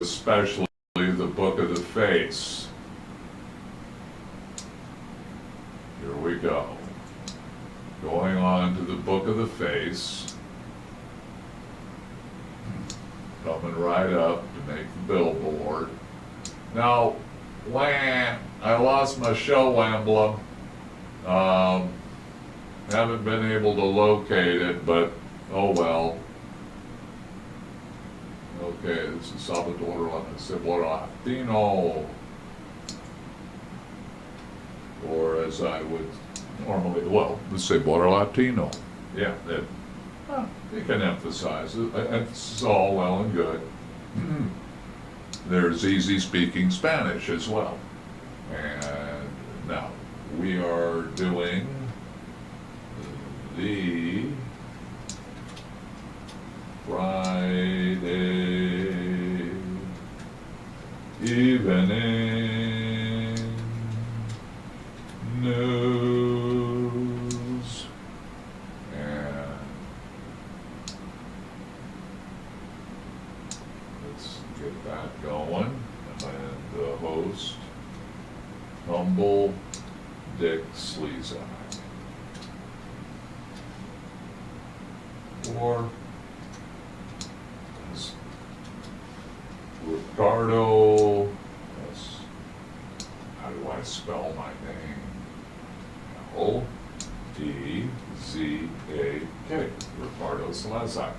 especially the book of the face. Here we go. Going on to the book of the face. Coming right up to make the billboard. Now, I lost my show emblem. Haven't been able to locate it, but oh well. Okay, this is Salvador Latino, or as I would normally, well, let's say Border Latino. Yeah, you can emphasize it. It's all well and good. There's easy speaking Spanish as well. And now we are doing the Friday evening news, and let's get that going. And the host, Humble Dick Slezak, or Ricardo, how do I spell my name? O-D-Z-A-K, Ricardo Slezak.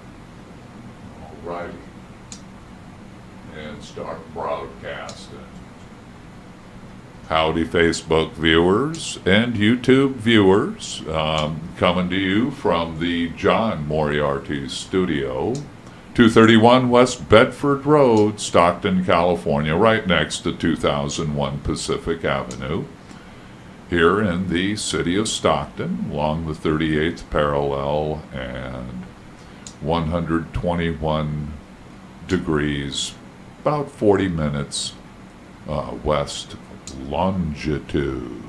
Alrighty. And start broadcasting. Howdy, Facebook viewers and YouTube viewers. Coming to you from the John Moriarty studio. 231 West Bedford Road, Stockton, California, right next to 2001 Pacific Avenue, here in the city of Stockton, along the 38th parallel and 121 degrees, about 40 minutes west longitude.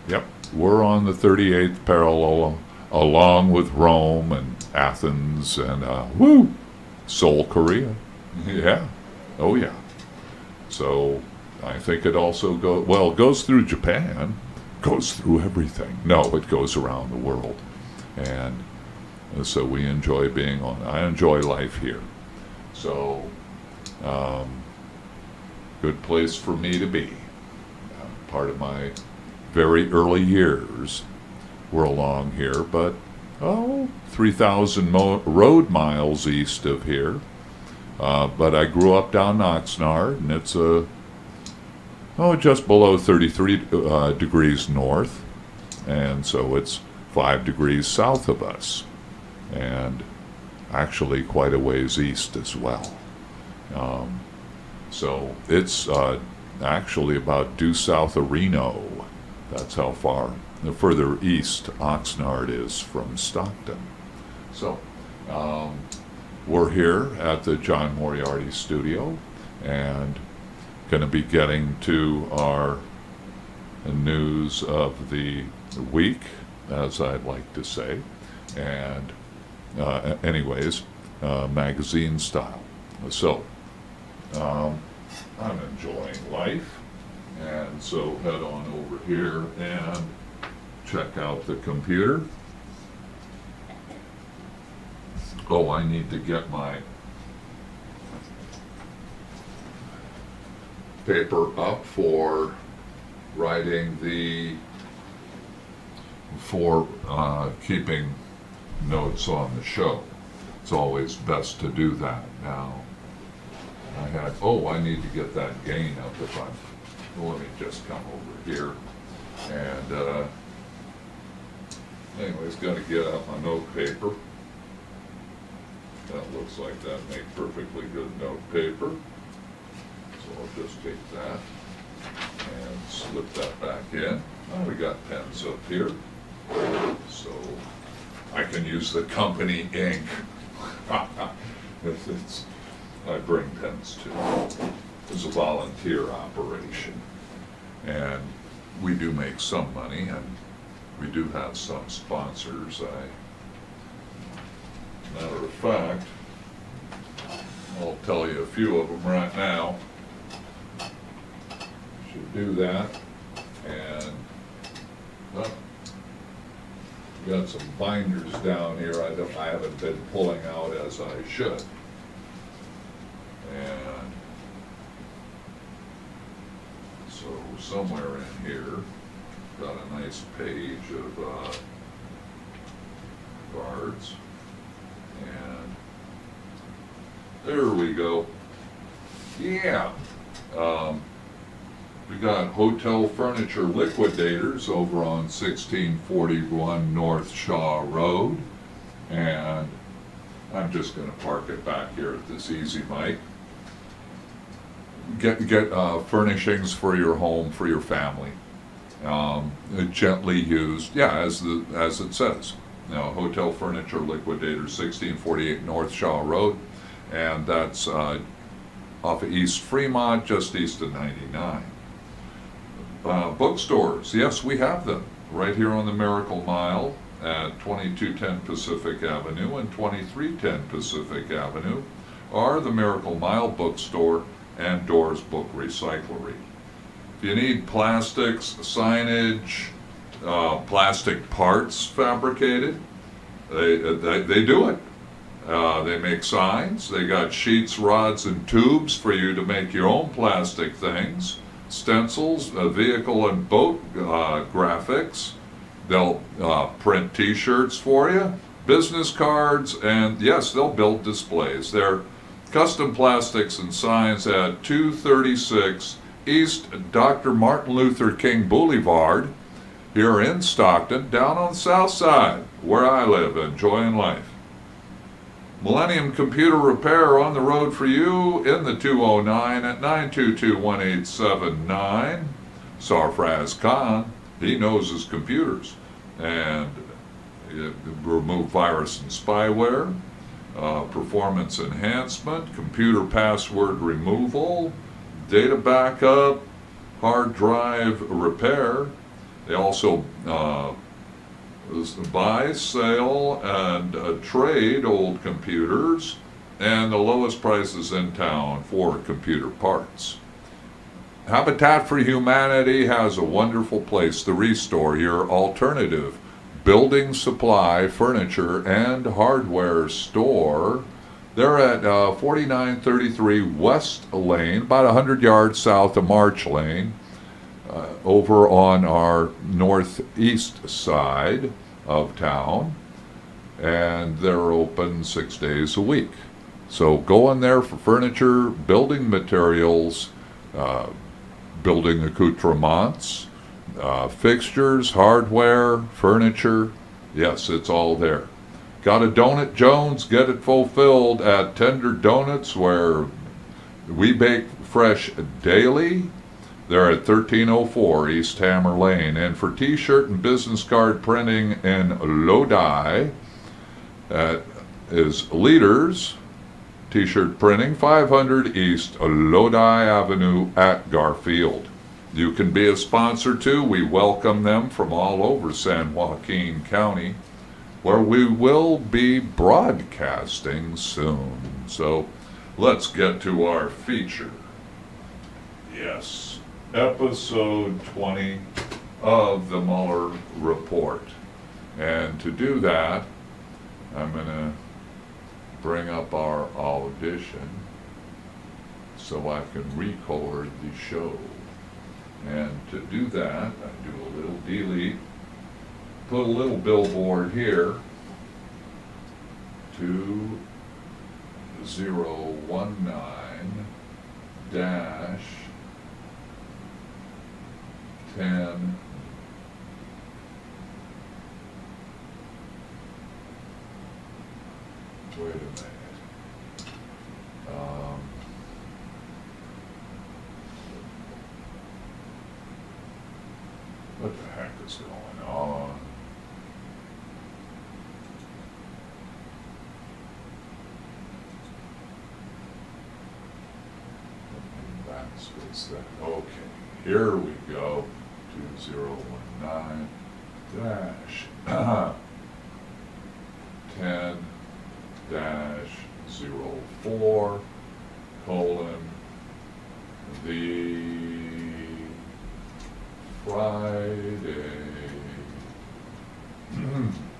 Yep, we're on the 38th parallel, along with Rome and Athens and Seoul, Korea. Yeah. Oh, yeah. So I think it also goes through Japan, goes through everything. No, it goes around the world. And so we enjoy being on. I enjoy life here. So, good place for me to be. Part of my very early years were along here, but 3,000 road miles east of here. But I grew up down Oxnard, and it's just below 33 degrees north, and so it's 5 degrees south of us, and actually quite a ways east as well. So it's actually about due south of Reno. That's how far. The further east Oxnard is from Stockton. So we're here at the John Moriarty studio and going to be getting to our news of the week, as I'd like to say, and anyways, magazine style. So I'm enjoying life, and so head on over here and check out the computer. Oh, I need to get my paper up for writing for keeping notes on the show. It's always best to do that. Now, I need to get that gain up if I'm, let me just come over here and anyways, got to get out my note paper. That looks like that makes perfectly good note paper. So I'll just take that and slip that back in. We got pens up here, so I can use the company ink. I bring pens too. It's a volunteer operation, and we do make some money, and we do have some sponsors. Matter of fact, I'll tell you a few of them right now. Should do that. And got some binders down here I haven't been pulling out as I should. And so somewhere in here, got a nice page of cards. And there we go. Yeah. We got Hotel Furniture Liquidators over on 1641 North Shaw Road. And I'm just going to park it back here at this easy mic. Get furnishings for your home, for your family. Gently used, yeah, as it says. Now, Hotel Furniture Liquidators, 1648 North Shaw Road. And that's off of East Fremont, just east of 99. Bookstores, yes, we have them right here on the Miracle Mile at 2210 Pacific Avenue and 2310 Pacific Avenue are the Miracle Mile Bookstore and Doors Book Recyclery. If you need plastics, signage, plastic parts fabricated, they do it. They make signs. They got sheets, rods, and tubes for you to make your own plastic things. Stencils, vehicle and boat graphics. They'll print t-shirts for you, business cards, and yes, they'll build displays. They're custom plastics and signs at 236 East Dr. Martin Luther King Boulevard here in Stockton, down on the south side, where I live, enjoying life. Millennium Computer Repair on the road for you in the 209 at 922-1879. Sarfraz Khan, he knows his computers. And remove virus and spyware, performance enhancement, computer password removal, data backup, hard drive repair. They also buy, sell, and trade old computers, and the lowest prices in town for computer parts. Habitat for Humanity has a wonderful place to restore your alternative building supply, furniture, and hardware store. They're at 4933 West Lane, about 100 yards south of March Lane, over on our northeast side of town, and they're open 6 days a week. So go in there for furniture, building materials, building accoutrements, fixtures, hardware, furniture. Yes, it's all there. Got a Donut Jones? Get it fulfilled at Tender Donuts, where we bake fresh daily. They're at 1304 East Hammer Lane. And for t-shirt and business card printing in Lodi, that is Leaders T-shirt printing, 500 East Lodi Avenue at Garfield. You can be a sponsor too. We welcome them from all over San Joaquin County, where we will be broadcasting soon. So let's get to our feature. Yes, episode 20 of the Mueller Report. And to do that, I'm going to bring up our audition so I can record the show. And to do that, I do a little delete, put a little billboard here, 2019 dash 10 wait a minute. What the heck is going on? Backspace that. Okay, here we go. 2019 dash 10 dash 04 colon, the Friday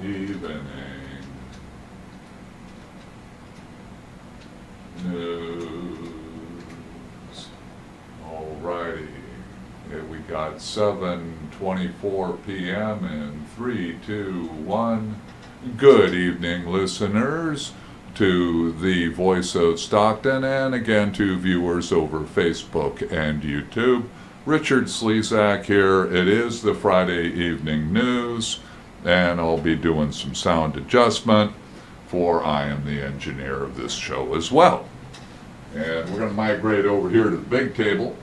evening news. Alrighty. We got 7:24 p.m. in 3, 2, 1. Good evening, listeners, to the Voice of Stockton, and again to viewers over Facebook and YouTube. Tichard Slezak here. It is the Friday evening news, and I'll be doing some sound adjustment, for I am the engineer of this show as well. And we're going to migrate over here to the big table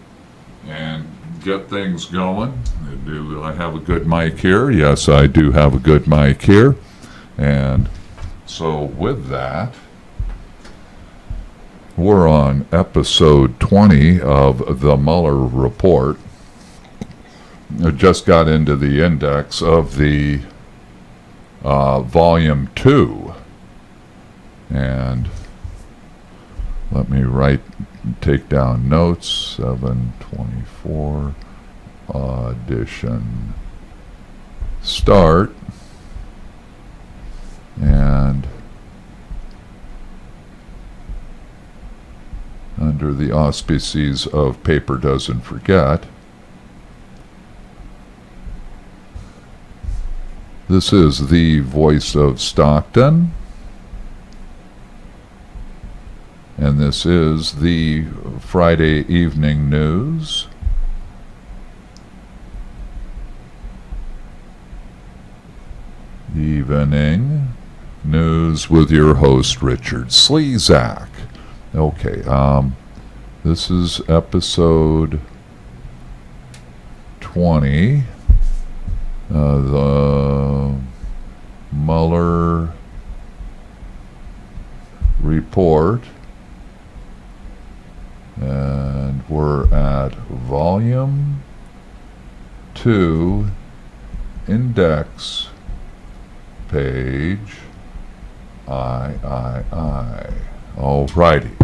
and get things going. Do I have a good mic here? Yes, I do have a good mic here. And so with that, we're on episode 20 of the Mueller Report. I just got into the index of the volume 2. And let me take down notes. 724 audition start. And under the auspices of Paper Doesn't Forget, this is the Voice of Stockton, and this is the Friday evening news. Evening news with your host, Tichard Slezak. Okay, this is episode 20, the Mueller Report, and we're at volume 2, index, page I. Alrighty,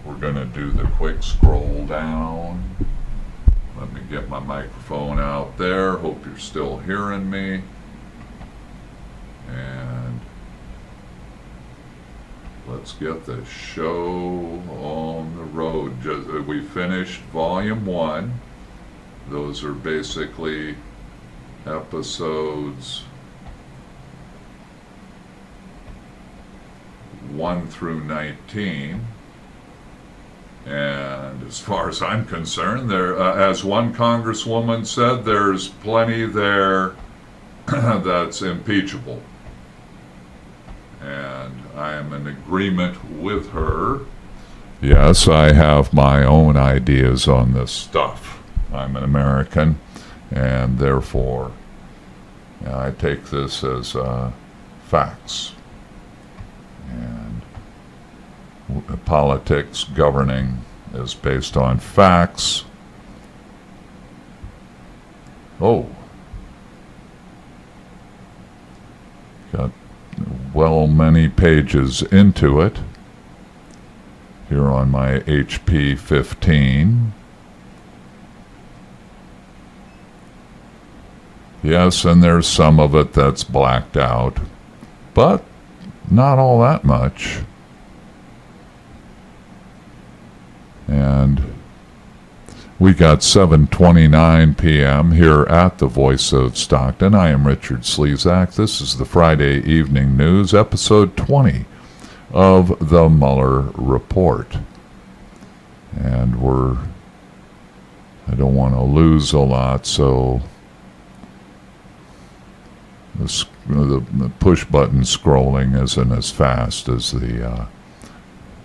we're going to do the quick scroll down. Let me get my microphone out there. Hope you're still hearing me. And let's get the show on the road. We finished volume 1. Those are basically episodes 1 through 19, and as far as I'm concerned, there, as one congresswoman said, there's plenty there that's impeachable, and I am in agreement with her. Yes, I have my own ideas on this stuff. I'm an American, and therefore I take this as facts. And politics, governing, is based on facts. Oh, got many pages into it here on my HP 15. Yes, and there's some of it that's blacked out, but not all that much. And we got 7:29 p.m. here at the Voice of Stockton. I am Tichard Slezak. This is the Friday evening news, episode 20 of the Mueller Report. And I don't want to lose a lot, so the push button scrolling isn't as fast as the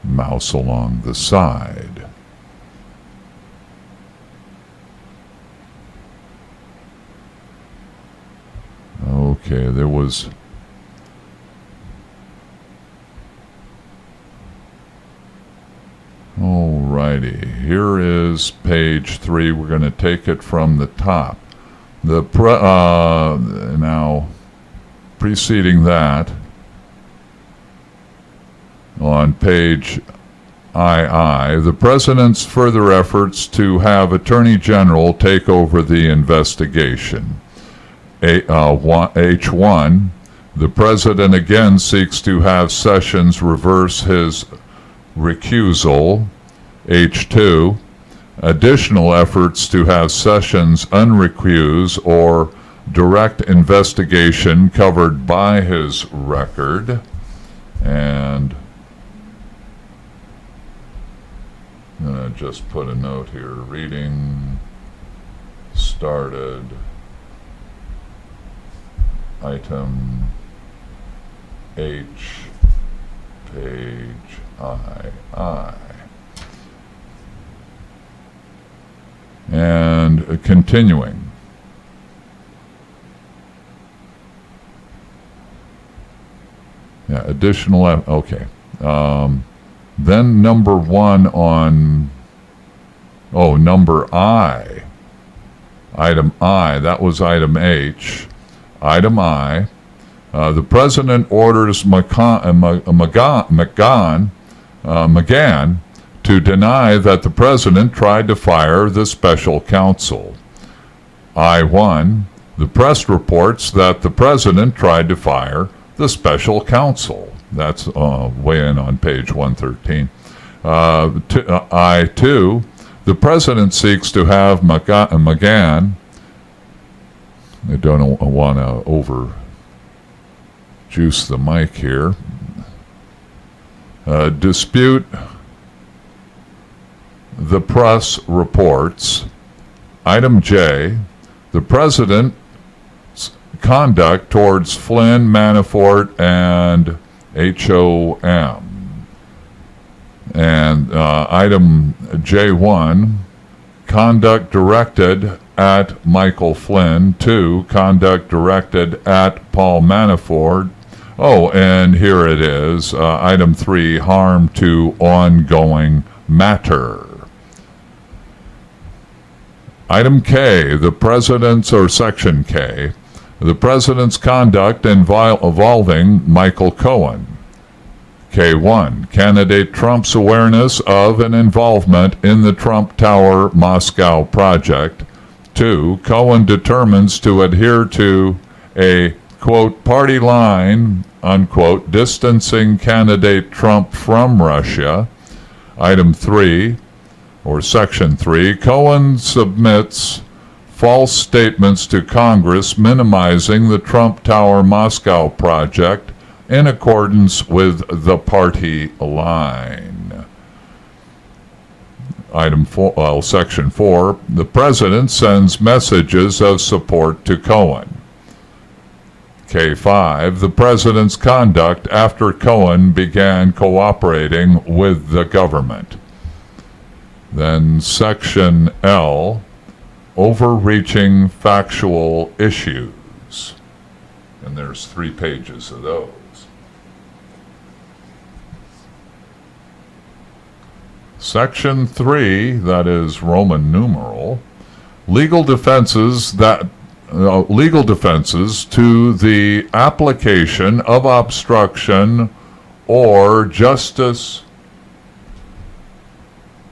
mouse along the side. Okay, there was alrighty, here is page 3. We're going to take it from the top. Now preceding that, on page The President's further efforts to have Attorney General take over the investigation. H1, the President again seeks to have Sessions reverse his recusal. H2, additional efforts to have Sessions unrecuse or direct investigation covered by his record. And I'm going to just put a note here. Reading started. Item H, page I. And continuing. Yeah, additional, okay. Then number 1 on, number I. Item I, that was item H. Item I, the President orders McGahn to deny that the President tried to fire the special counsel. I1, the press reports that the President tried to fire the special counsel. That's way in on page 113. I2, the President seeks to have McGahn, I don't want to over juice the mic here, dispute the press reports. Item J, the President's conduct towards Flynn, Manafort, and HOM. And item J1, conduct directed at Michael Flynn. 2, conduct directed at Paul Manafort. And here it is. Item 3, harm to ongoing matter. Item K, the President's, or Section K, the President's conduct involving Michael Cohen. K1, candidate Trump's awareness of and involvement in the Trump Tower Moscow project. 2, Cohen determines to adhere to a, quote, party line, unquote, distancing candidate Trump from Russia. Item 3, or Section 3, Cohen submits false statements to Congress minimizing the Trump Tower Moscow project in accordance with the party line. Item 4, Section 4, the President sends messages of support to Cohen. K5, the President's conduct after Cohen began cooperating with the government. Then Section L, overreaching factual issues. And there's 3 pages of those. Section 3, that is Roman numeral, legal defenses to the application of obstruction or justice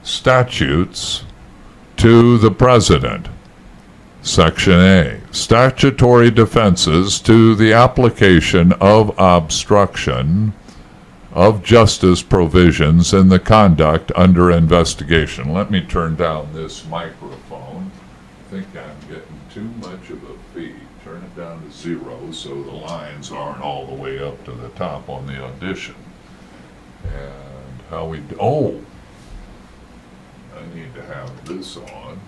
statutes to the President. Section A, statutory defenses to the application of obstruction of justice provisions in the conduct under investigation. Let me turn down this microphone. I think I'm getting too much of a feed. Turn it down to 0 so the lines aren't all the way up to the top on the audition. And how we I need to have this on.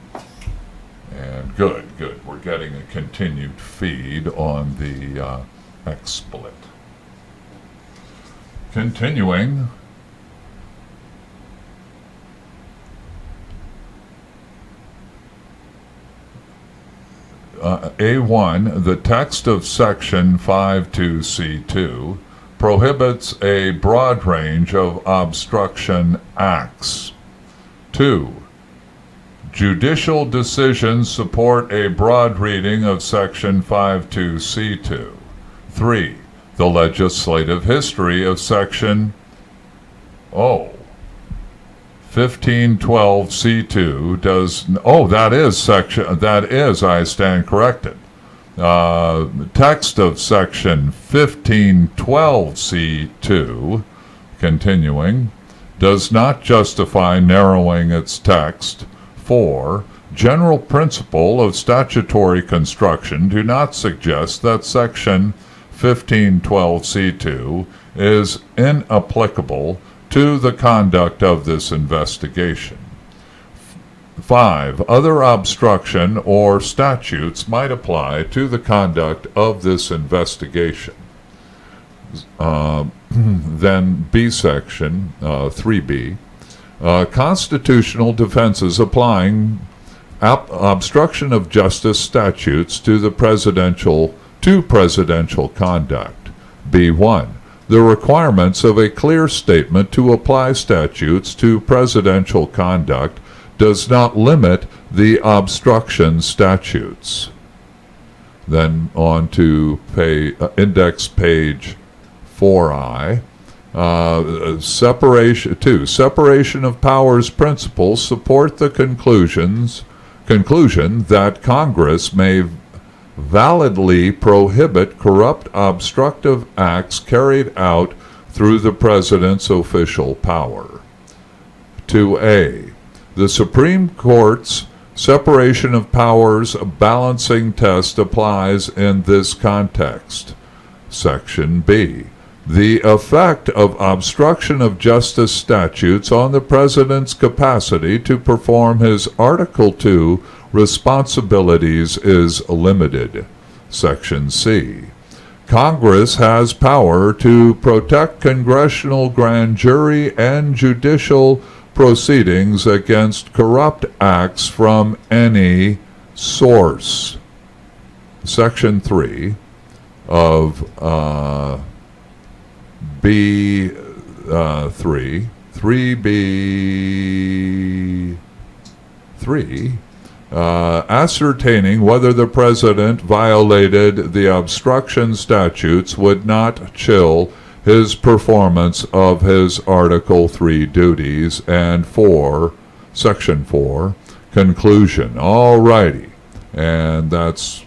And good. We're getting a continued feed on the XSplit. Continuing. A1, the text of Section 52C2 prohibits a broad range of obstruction acts. 2, judicial decisions support a broad reading of Section 52C2. 3, the legislative history of Section 1512C2 does, I stand corrected. Text of section 1512C2, continuing, does not justify narrowing its text. 4. General principle of statutory construction do not suggest that section 1512C2 is inapplicable to the conduct of this investigation. 5. Other obstruction or statutes might apply to the conduct of this investigation. Then B section, 3B, constitutional defenses applying obstruction of justice statutes to presidential conduct. B1. The requirements of a clear statement to apply statutes to presidential conduct does not limit the obstruction statutes. Then on to index page 4I. Separation of powers principles support the conclusion that Congress may validly prohibit corrupt obstructive acts carried out through the president's official power. 2A. The Supreme Court's separation of powers balancing test applies in this context. Section B. The effect of obstruction of justice statutes on the president's capacity to perform his Article II responsibilities is limited. Section C. Congress has power to protect congressional grand jury and judicial proceedings against corrupt acts from any source. Section 3 of B3, 3B3, ascertaining whether the president violated the obstruction statutes would not chill his performance of his Article III duties. And 4, Section 4, conclusion. All righty. And that's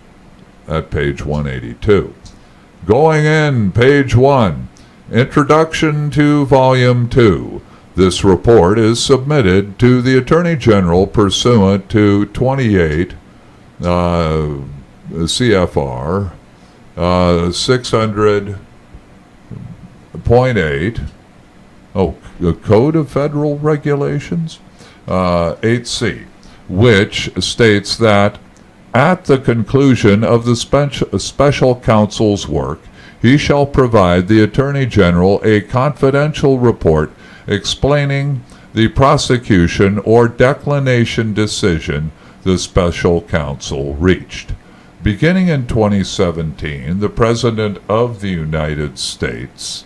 at page 182. Going in, page 1, Introduction to Volume 2. This report is submitted to the Attorney General pursuant to 28 CFR 600.8, the Code of Federal Regulations, 8C, which states that at the conclusion of the special counsel's work, he shall provide the Attorney General a confidential report explaining the prosecution or declination decision the special counsel reached. Beginning in 2017, the President of the United States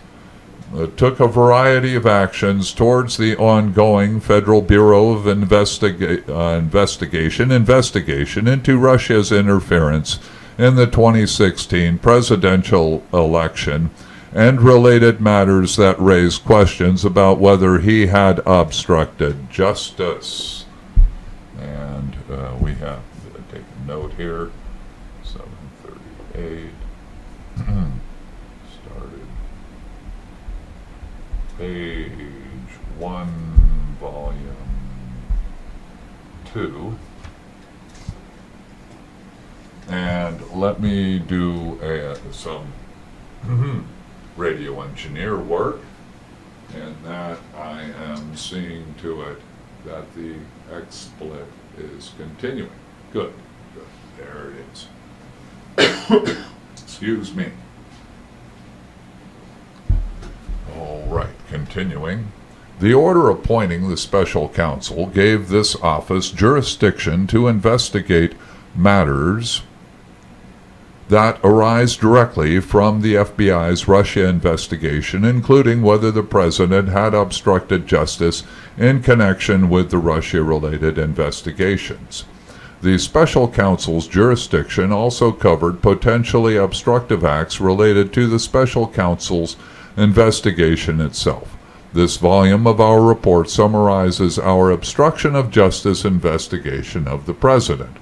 took a variety of actions towards the ongoing Federal Bureau of investigation into Russia's interference in the 2016 presidential election and related matters that raise questions about whether he had obstructed justice. And we have to take a note here. 738 started page 1, volume 2. And let me do some radio engineer work, and that I am seeing to it that the XSplit is continuing. Good. There it is. Excuse me. All right, continuing. The order appointing the special counsel gave this office jurisdiction to investigate matters that arise directly from the FBI's Russia investigation, including whether the president had obstructed justice in connection with the Russia-related investigations. The special counsel's jurisdiction also covered potentially obstructive acts related to the special counsel's investigation itself. This volume of our report summarizes our obstruction of justice investigation of the President.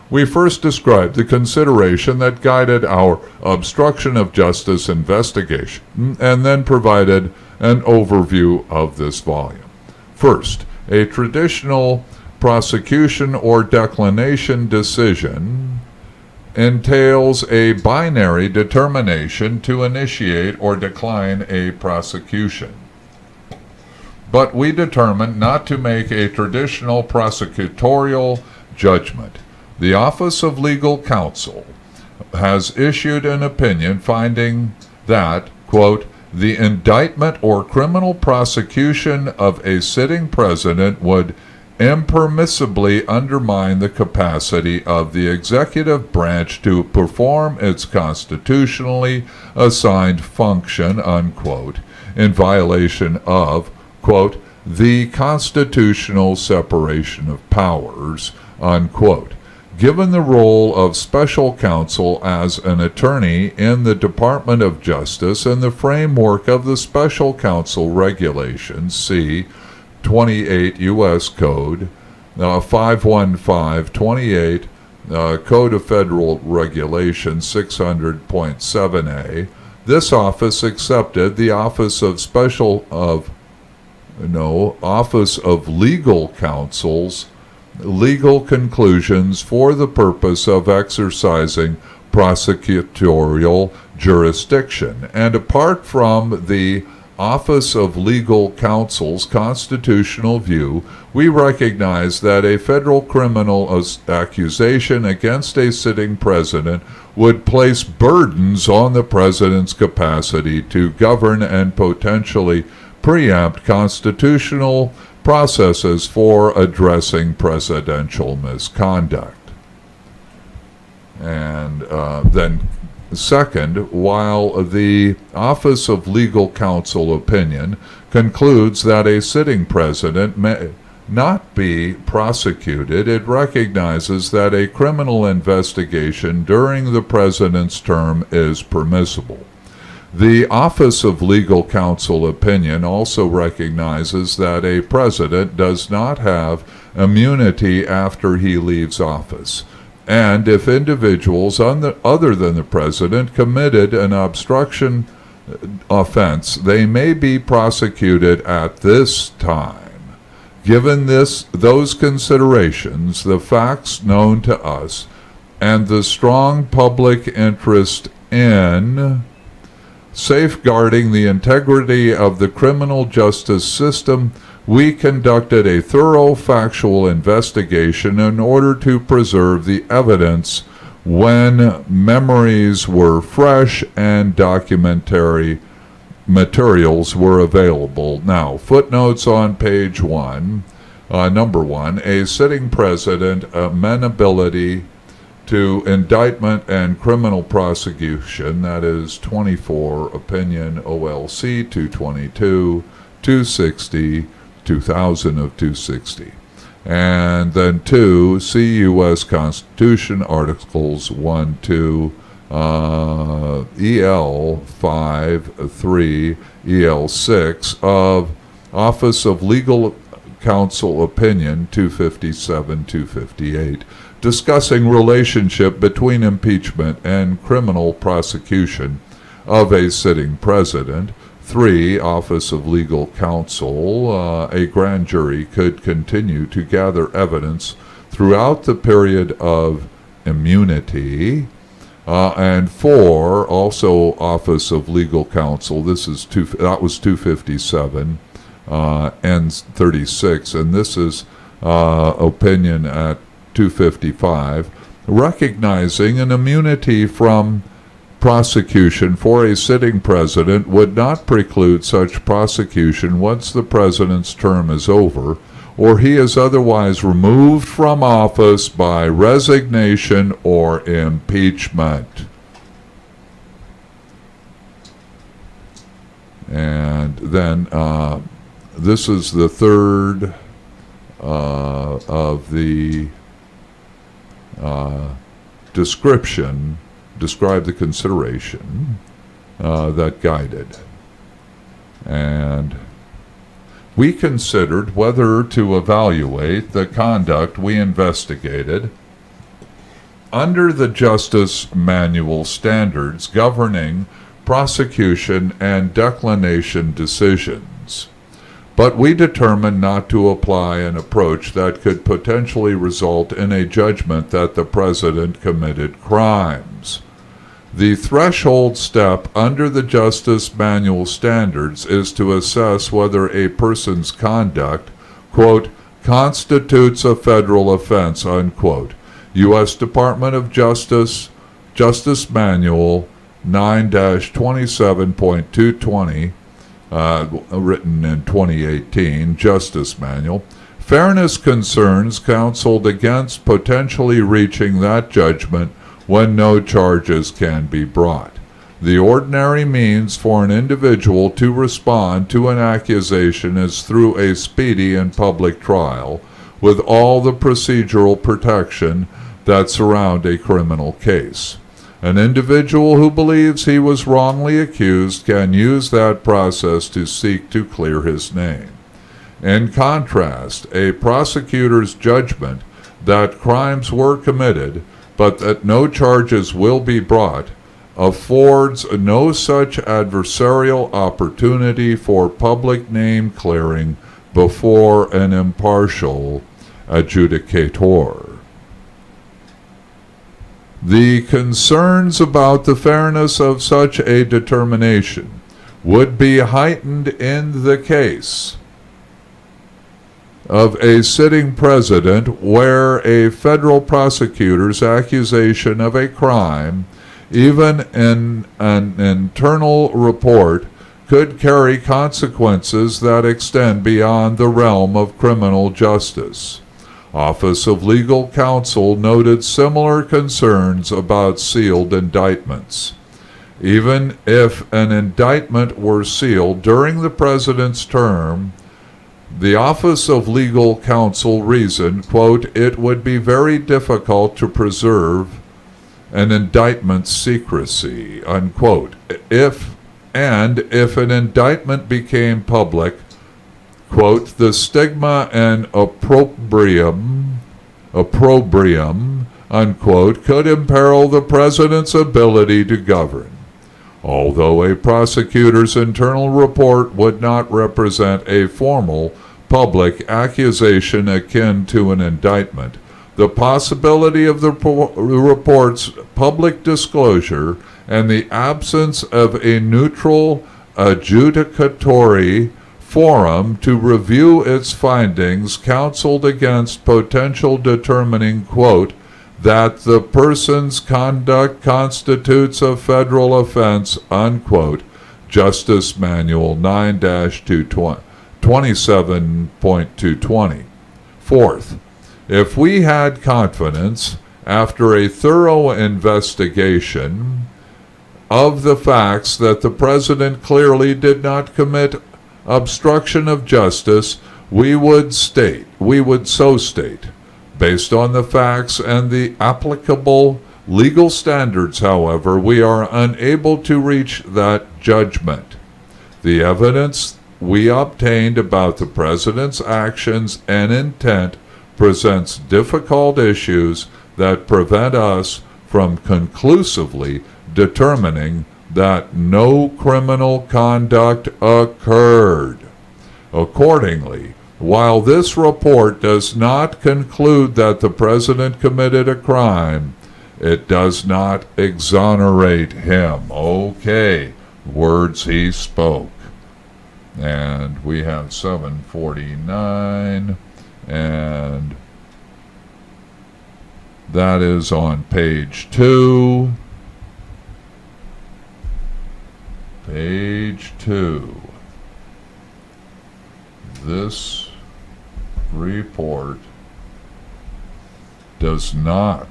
We first described the consideration that guided our obstruction of justice investigation, and then provided an overview of this volume. First, a traditional prosecution or declination decision entails a binary determination to initiate or decline a prosecution. But we determined not to make a traditional prosecutorial judgment. The Office of Legal Counsel has issued an opinion finding that, quote, the indictment or criminal prosecution of a sitting president would impermissibly undermine the capacity of the executive branch to perform its constitutionally assigned function, unquote, in violation of, quote, the constitutional separation of powers, unquote. Given the role of special counsel as an attorney in the Department of Justice and the framework of the special counsel regulations, see 28 U.S. Code 51528, Code of Federal Regulations 600.7a, this office accepted the Office of Legal Counsel's legal conclusions for the purpose of exercising prosecutorial jurisdiction. And apart from the Office of Legal Counsel's constitutional view, we recognize that a federal criminal accusation against a sitting president would place burdens on the president's capacity to govern and potentially preempt constitutional processes for addressing presidential misconduct. And then second, while the Office of Legal Counsel opinion concludes that a sitting president may not be prosecuted, it recognizes that a criminal investigation during the president's term is permissible. The Office of Legal Counsel opinion also recognizes that a president does not have immunity after he leaves office, and if individuals other than the president committed an obstruction offense, they may be prosecuted at this time. Given those considerations, the facts known to us, and the strong public interest in safeguarding the integrity of the criminal justice system, we conducted a thorough factual investigation in order to preserve the evidence when memories were fresh and documentary materials were available. Now, footnotes on page 1. Number 1, a sitting president amenability to indictment and criminal prosecution, that is 24 opinion OLC 222, 260, 2000 of 260. And then 2, see U.S. Constitution Articles 1, 2, EL 5, 3, EL 6 of Office of Legal Counsel Opinion 257, 258. Discussing relationship between impeachment and criminal prosecution of a sitting president. 3, Office of Legal Counsel, a grand jury could continue to gather evidence throughout the period of immunity. And 4, also Office of Legal Counsel, that was 257 and 36, and this is opinion at 255, recognizing an immunity from prosecution for a sitting president would not preclude such prosecution once the president's term is over, or he is otherwise removed from office by resignation or impeachment. And then this is the third of the describe the consideration that guided. And we considered whether to evaluate the conduct we investigated under the Justice Manual standards governing prosecution and declination decisions. But we determined not to apply an approach that could potentially result in a judgment that the president committed crimes. The threshold step under the Justice Manual standards is to assess whether a person's conduct, quote, constitutes a federal offense, unquote. U.S. Department of Justice, Justice Manual 9-27.220, written in 2018, Justice Manual. Fairness concerns counseled against potentially reaching that judgment when no charges can be brought. The ordinary means for an individual to respond to an accusation is through a speedy and public trial, with all the procedural protection that surround a criminal case. An individual who believes he was wrongly accused can use that process to seek to clear his name. In contrast, a prosecutor's judgment that crimes were committed but that no charges will be brought affords no such adversarial opportunity for public name clearing before an impartial adjudicator. The concerns about the fairness of such a determination would be heightened in the case of a sitting president where a federal prosecutor's accusation of a crime, even in an internal report, could carry consequences that extend beyond the realm of criminal justice. Office of Legal Counsel noted similar concerns about sealed indictments. Even if an indictment were sealed during the president's term, the Office of Legal Counsel reasoned, quote, it would be very difficult to preserve an indictment's secrecy, unquote. If an indictment became public, quote, the stigma and opprobrium, unquote, could imperil the president's ability to govern. Although a prosecutor's internal report would not represent a formal public accusation akin to an indictment, the possibility of the report's public disclosure and the absence of a neutral adjudicatory forum to review its findings counseled against potential determining, quote, that the person's conduct constitutes a federal offense, unquote, Justice Manual 9-27.220. Fourth, if we had confidence, after a thorough investigation, of the facts that the president clearly did not commit obstruction of justice, we would so state. Based on the facts and the applicable legal standards, however, we are unable to reach that judgment. The evidence we obtained about the president's actions and intent presents difficult issues that prevent us from conclusively determining that no criminal conduct occurred. Accordingly, while this report does not conclude that the president committed a crime, it does not exonerate him. Okay, words he spoke. And we have 749, and that is on page 2. Page 2. This report does not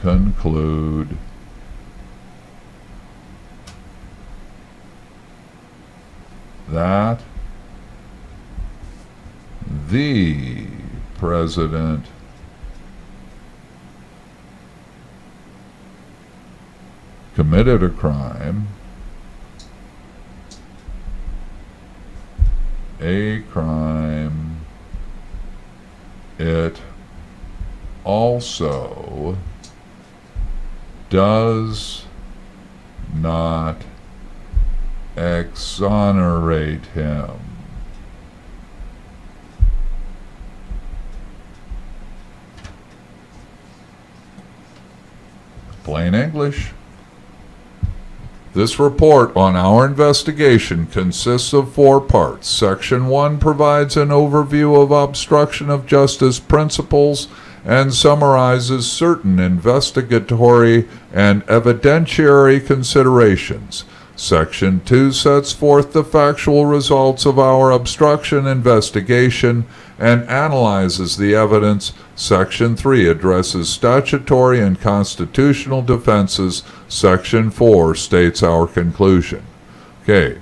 conclude that the president committed a crime a crime, it also does not exonerate him. Plain English. This report on our investigation consists of 4 parts. Section 1 provides an overview of obstruction of justice principles and summarizes certain investigatory and evidentiary considerations. Section 2 sets forth the factual results of our obstruction investigation and analyzes the evidence. Section 3 addresses statutory and constitutional defenses. Section 4 states our conclusion. Okay,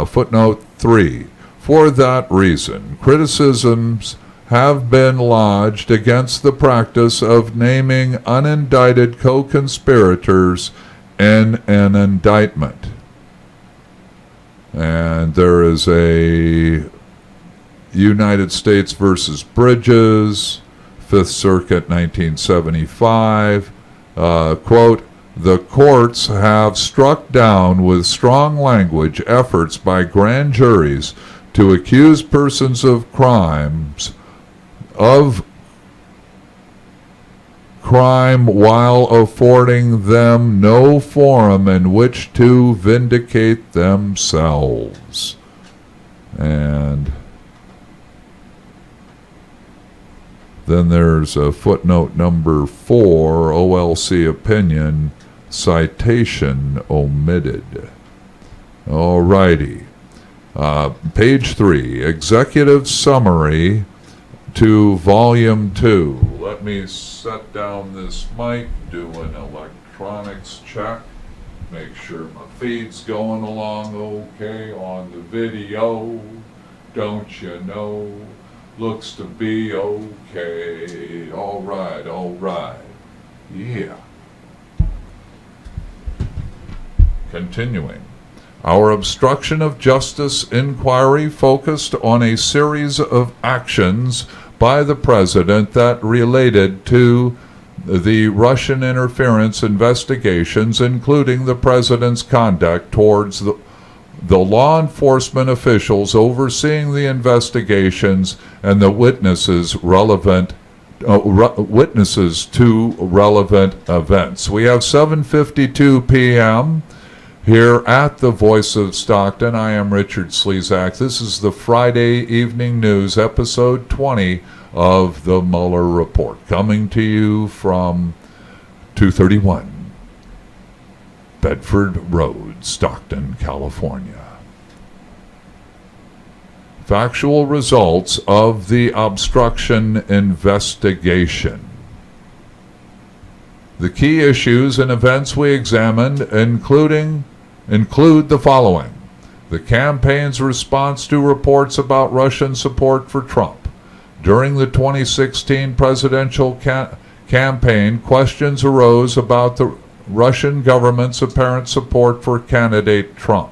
footnote 3. For that reason, criticisms have been lodged against the practice of naming unindicted co-conspirators in an indictment. And there is a United States versus Bridges, 5th Circuit, 1975, quote, "The courts have struck down with strong language efforts by grand juries to accuse persons of crime while affording them no forum in which to vindicate themselves." And then there's a footnote number 4, OLC opinion, citation omitted. Alrighty. Page 3, executive summary to volume 2. Let me set down this mic, do an electronics check, make sure my feed's going along okay on the video. Don't you know? Looks to be okay. All right. Yeah. Continuing. Our obstruction of justice inquiry focused on a series of actions by the president that related to the Russian interference investigations, including the president's conduct towards the law enforcement officials overseeing the investigations and the witnesses to relevant events. We have 7:52 p.m. here at the Voice of Stockton. I am Tichard Slezak. This is the Friday Evening News, episode 20 of the Mueller Report, coming to you from 231 Bedford Road, Stockton, California. Factual results of the obstruction investigation. The key issues and events we examined include the following: the campaign's response to reports about Russian support for Trump. During the 2016 presidential campaign, questions arose about the Russian government's apparent support for candidate Trump.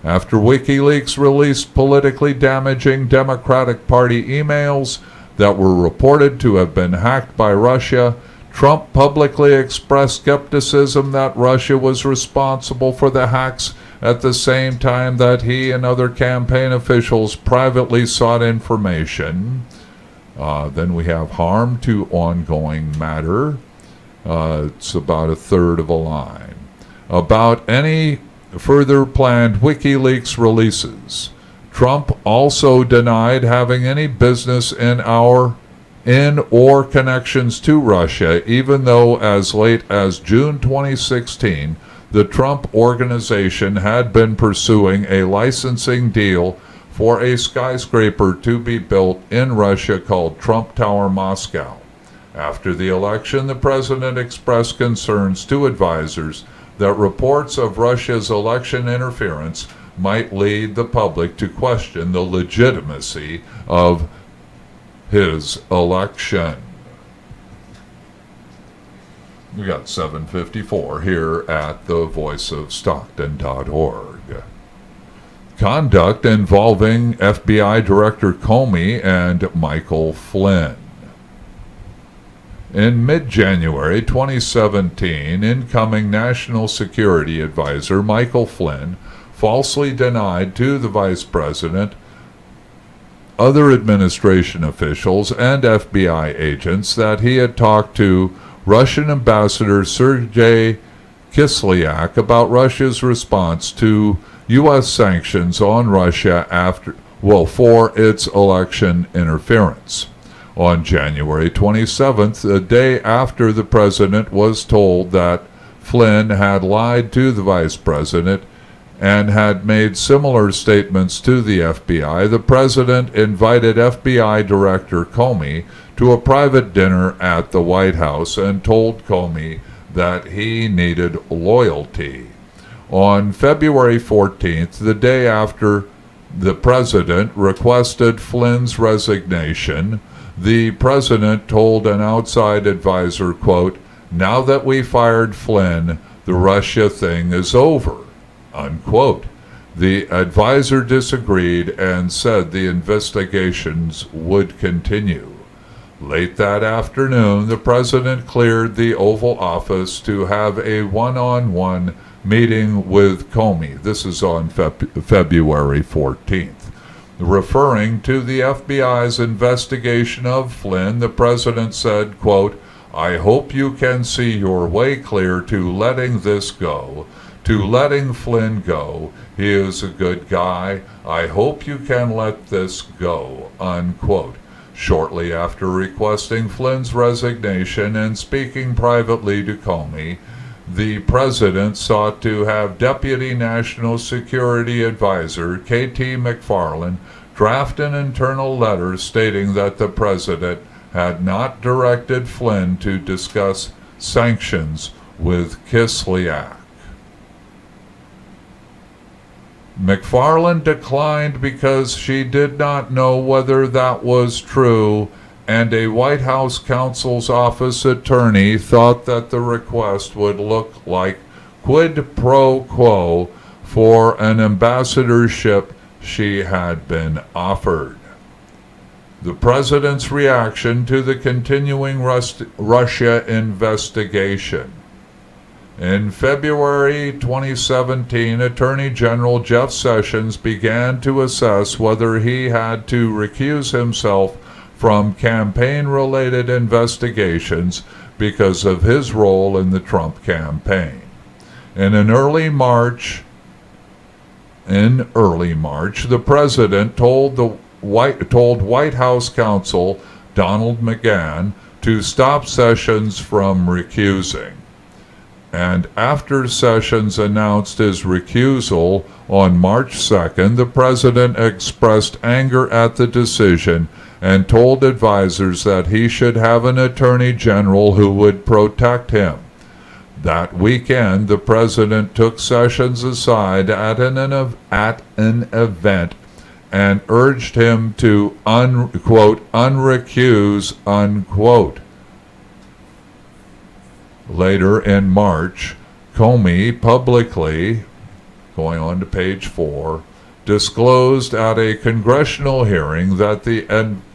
After WikiLeaks released politically damaging Democratic Party emails that were reported to have been hacked by Russia, Trump publicly expressed skepticism that Russia was responsible for the hacks at the same time that he and other campaign officials privately sought information. Then we have harm to ongoing matter. It's about a third of a line. About any further planned WikiLeaks releases. Trump also denied having any business in or connections to Russia, even though as late as June 2016, the Trump Organization had been pursuing a licensing deal for a skyscraper to be built in Russia called Trump Tower Moscow. After the election, the president expressed concerns to advisors that reports of Russia's election interference might lead the public to question the legitimacy of his election. We got 7:54 here at the voiceofstockton.org. conduct involving FBI Director Comey and Michael Flynn. In mid-January 2017, incoming National Security Advisor Michael Flynn falsely denied to the Vice President, other administration officials, and FBI agents that he had talked to Russian Ambassador Sergei Kislyak about Russia's response to U.S. sanctions on Russia for its election interference. On January 27th, the day after the president was told that Flynn had lied to the vice president and had made similar statements to the FBI, the president invited FBI Director Comey to a private dinner at the White House and told Comey that he needed loyalty. On February 14th, the day after the president requested Flynn's resignation, the president told an outside advisor, quote, "Now that we fired Flynn, the Russia thing is over," unquote. The advisor disagreed and said the investigations would continue. Late that afternoon, the president cleared the Oval Office to have a one-on-one meeting with Comey. This is on February 14th. Referring to the FBI's investigation of Flynn, the president said, quote, "I hope you can see your way clear to letting this go, to letting Flynn go. He is a good guy. I hope you can let this go," unquote. Shortly after requesting Flynn's resignation and speaking privately to Comey, the president sought to have Deputy National Security Advisor K.T. McFarland draft an internal letter stating that the president had not directed Flynn to discuss sanctions with Kislyak. McFarland declined because she did not know whether that was true, and a White House counsel's office attorney thought that the request would look like quid pro quo for an ambassadorship she had been offered. The president's reaction to the continuing Russia investigation. In February 2017, Attorney General Jeff Sessions began to assess whether he had to recuse himself from campaign-related investigations because of his role in the Trump campaign. In early March, the president told White House counsel Donald McGahn to stop Sessions from recusing. And after Sessions announced his recusal on March 2nd, the president expressed anger at the decision and told advisors that he should have an attorney general who would protect him. That weekend, the president took Sessions aside at an event and urged him to unrecuse, unquote. Later in March, Comey publicly, going on to page 4, disclosed at a congressional hearing that the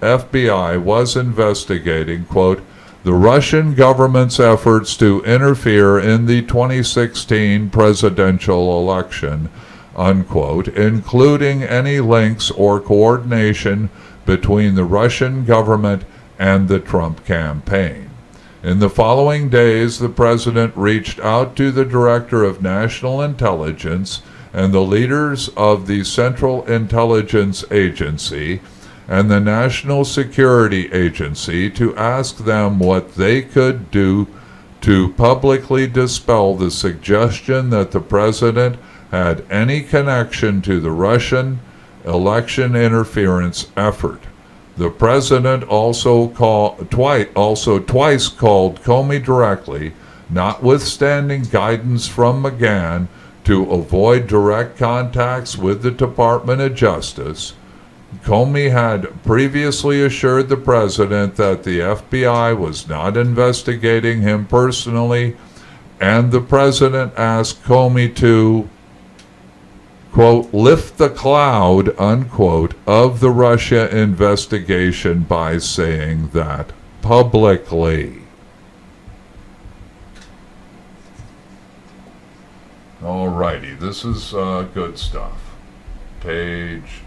FBI was investigating, quote, "the Russian government's efforts to interfere in the 2016 presidential election," unquote, including any links or coordination between the Russian government and the Trump campaign. In the following days, the president reached out to the Director of National Intelligence and the leaders of the Central Intelligence Agency and the National Security Agency to ask them what they could do to publicly dispel the suggestion that the president had any connection to the Russian election interference effort. The president also twice called Comey directly, notwithstanding guidance from McGahn, to avoid direct contacts with the Department of Justice. Comey had previously assured the president that the FBI was not investigating him personally, and the president asked Comey to, quote, lift the cloud, unquote, of the Russia investigation by saying that publicly. Alrighty, this is good stuff. Page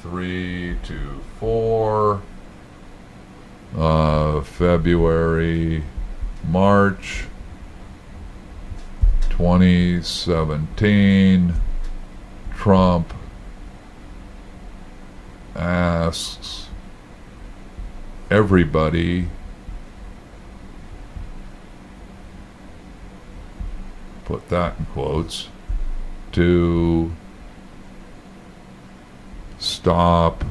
3 to 4, February, March 2017. Trump asks everybody put that in quotes to stop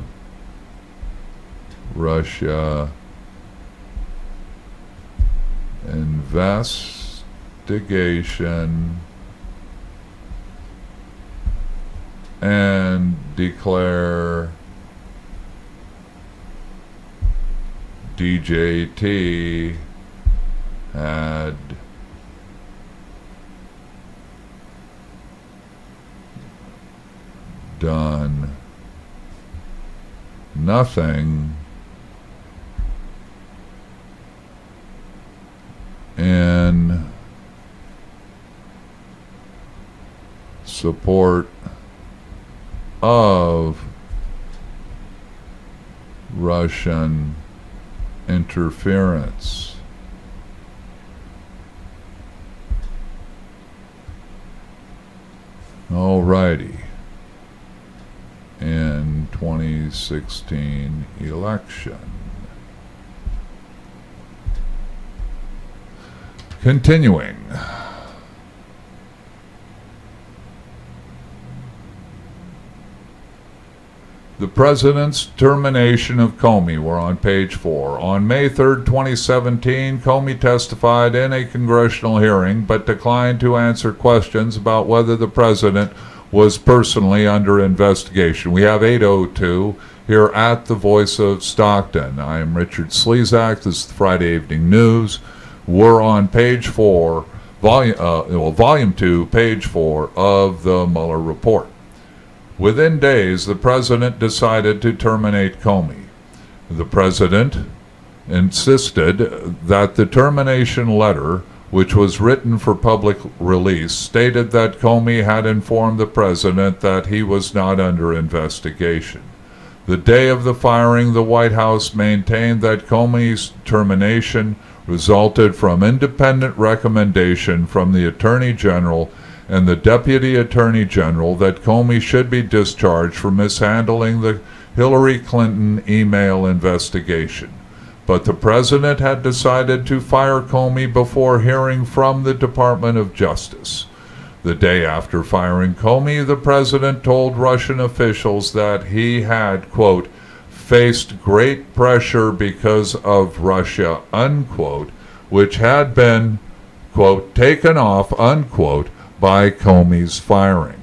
Russia investigation and declare DJT had done nothing in support of Russian interference. Alrighty. In 2016 election. Continuing. The president's termination of Comey. We're on page 4. On May 3rd, 2017, Comey testified in a congressional hearing but declined to answer questions about whether the president was personally under investigation. We have 8:02 here at the Voice of Stockton. I am Tichard Slezak. This is the Friday Evening News. We're on page 4, volume 2, page 4 of the Mueller Report. Within days, the president decided to terminate Comey. The president insisted that the termination letter, which was written for public release, stated that Comey had informed the president that he was not under investigation. The day of the firing, the White House maintained that Comey's termination resulted from independent recommendation from the Attorney General and the Deputy Attorney General that Comey should be discharged for mishandling the Hillary Clinton email investigation. But the president had decided to fire Comey before hearing from the Department of Justice. The day after firing Comey, the president told Russian officials that he had, quote, faced great pressure because of Russia, unquote, which had been, quote, taken off, unquote, by Comey's firing.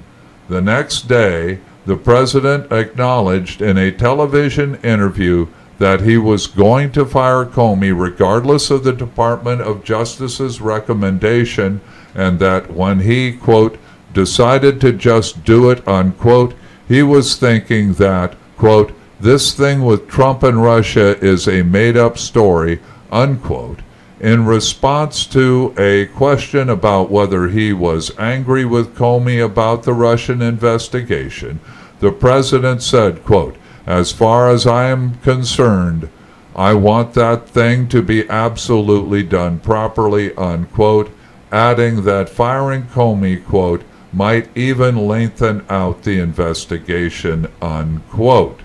The next day, the president acknowledged in a television interview that he was going to fire Comey regardless of the Department of Justice's recommendation, and that when he, quote, decided to just do it, unquote, he was thinking that, quote, this thing with Trump and Russia is a made-up story, unquote. In response to a question about whether he was angry with Comey about the Russian investigation, the president said, quote, as far as I am concerned, I want that thing to be absolutely done properly, unquote, adding that firing Comey, quote, might even lengthen out the investigation, unquote.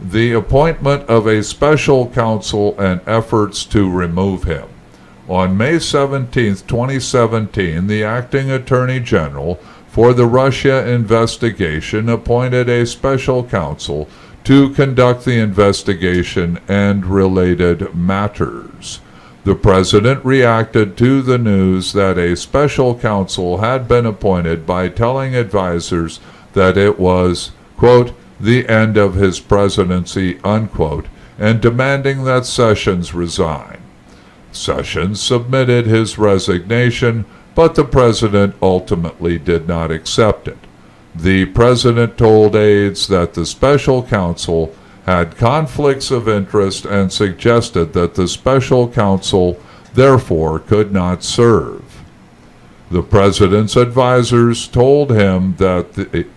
The appointment of a special counsel and efforts to remove him. On May 17, 2017, the acting attorney general for the Russia investigation appointed a special counsel to conduct the investigation and related matters. The president reacted to the news that a special counsel had been appointed by telling advisers that it was, quote, the end of his presidency, unquote, and demanding that Sessions resign. Sessions submitted his resignation, but the president ultimately did not accept it. The president told aides that the special counsel had conflicts of interest and suggested that the special counsel therefore could not serve. The president's advisors told him the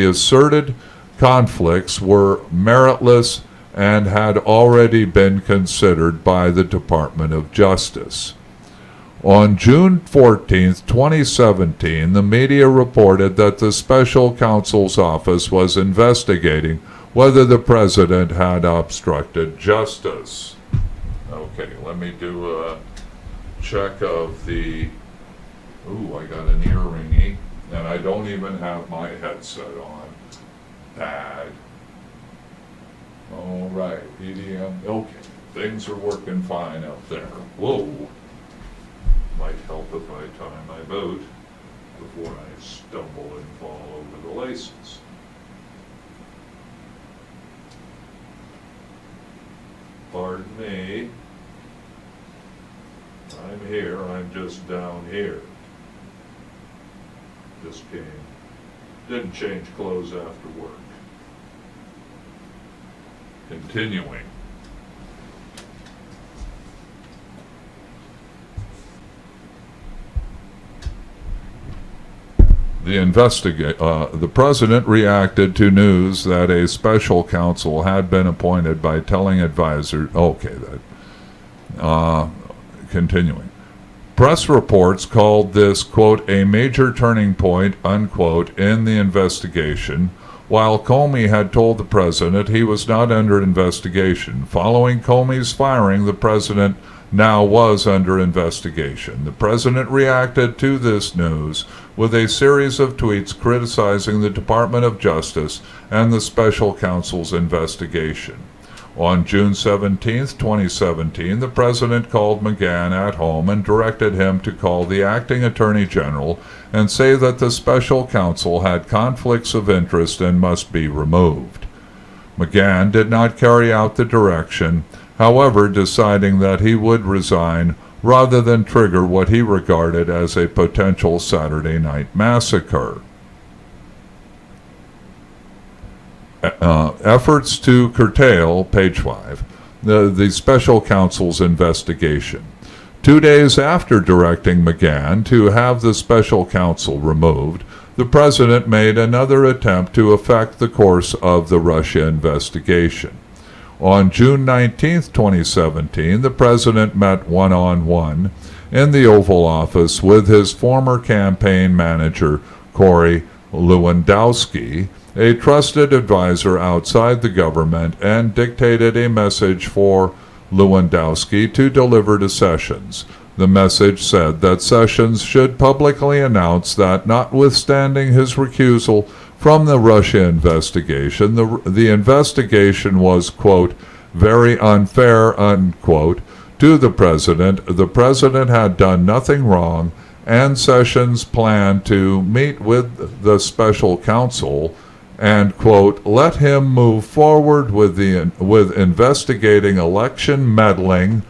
asserted conflicts were meritless and had already been considered by the Department of Justice. On June 14, 2017, the media reported that the special counsel's office was investigating whether the president had obstructed justice. Okay, let me do a check of the... Ooh, I got an ear ringy, and I don't even have my headset on. Bad. All right, EDM. Okay, things are working fine out there. Whoa. Might help if I tie my boat before I stumble and fall over the laces. Pardon me. I'm here, I'm just down here. Just didn't change clothes after work. Continuing. The president reacted to news that a special counsel had been appointed by telling advisors. Continuing. Press reports called this, quote, a major turning point, unquote, in the investigation, while Comey had told the president he was not under investigation. Following Comey's firing, the president now was under investigation. The president reacted to this news with a series of tweets criticizing the Department of Justice and the special counsel's investigation. On June 17, 2017, the president called McGahn at home and directed him to call the acting attorney general and say that the special counsel had conflicts of interest and must be removed. McGahn did not carry out the direction, however, deciding that he would resign rather than trigger what he regarded as a potential Saturday night massacre. Efforts to curtail, page 5, the special counsel's investigation. 2 days after directing McGahn to have the special counsel removed, the president made another attempt to affect the course of the Russia investigation. On June 19, 2017, the president met one-on-one in the Oval Office with his former campaign manager, Corey Lewandowski, a trusted advisor outside the government, and dictated a message for Lewandowski to deliver to Sessions. The message said that Sessions should publicly announce that, notwithstanding his recusal from the Russia investigation, the investigation was, quote, very unfair, unquote, to the president. The president had done nothing wrong, and Sessions planned to meet with the special counsel and, quote, let him move forward with investigating election meddling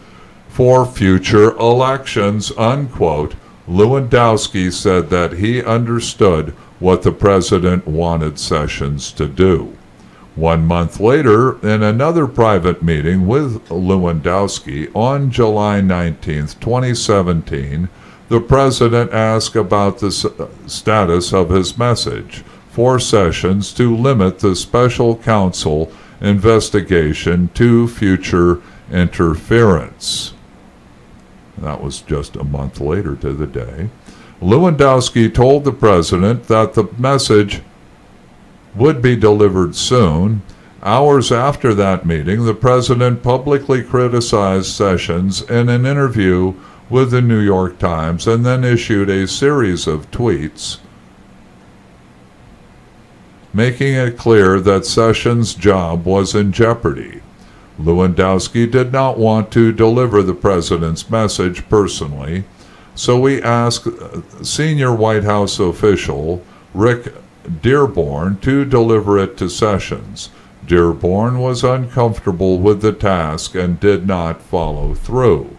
for future elections, unquote. Lewandowski said that he understood what the president wanted Sessions to do. 1 month later, in another private meeting with Lewandowski on July 19, 2017, the president asked about the status of his message for Sessions to limit the special counsel investigation to future interference. That was just a month later to the day. Lewandowski told the president that the message would be delivered soon. Hours after that meeting, the president publicly criticized Sessions in an interview with the New York Times and then issued a series of tweets making it clear that Sessions' job was in jeopardy. Lewandowski did not want to deliver the president's message personally, so we asked senior White House official Rick Dearborn to deliver it to Sessions. Dearborn was uncomfortable with the task and did not follow through.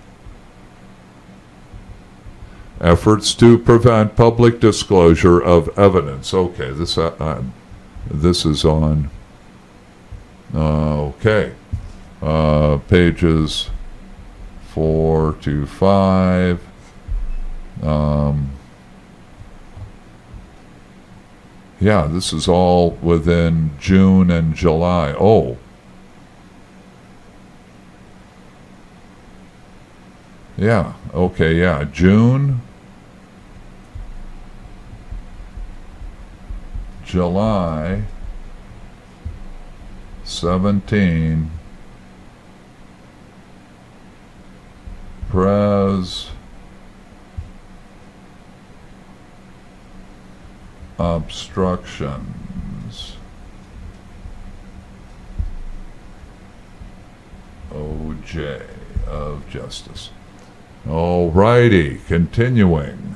efforts to prevent public disclosure of evidence. Okay, this is on. Okay, pages 4 to 5. Yeah, this is all within June and July. Oh. Yeah, okay, yeah. June, July 17, Pres obstructions. OJ of Justice. All righty, continuing.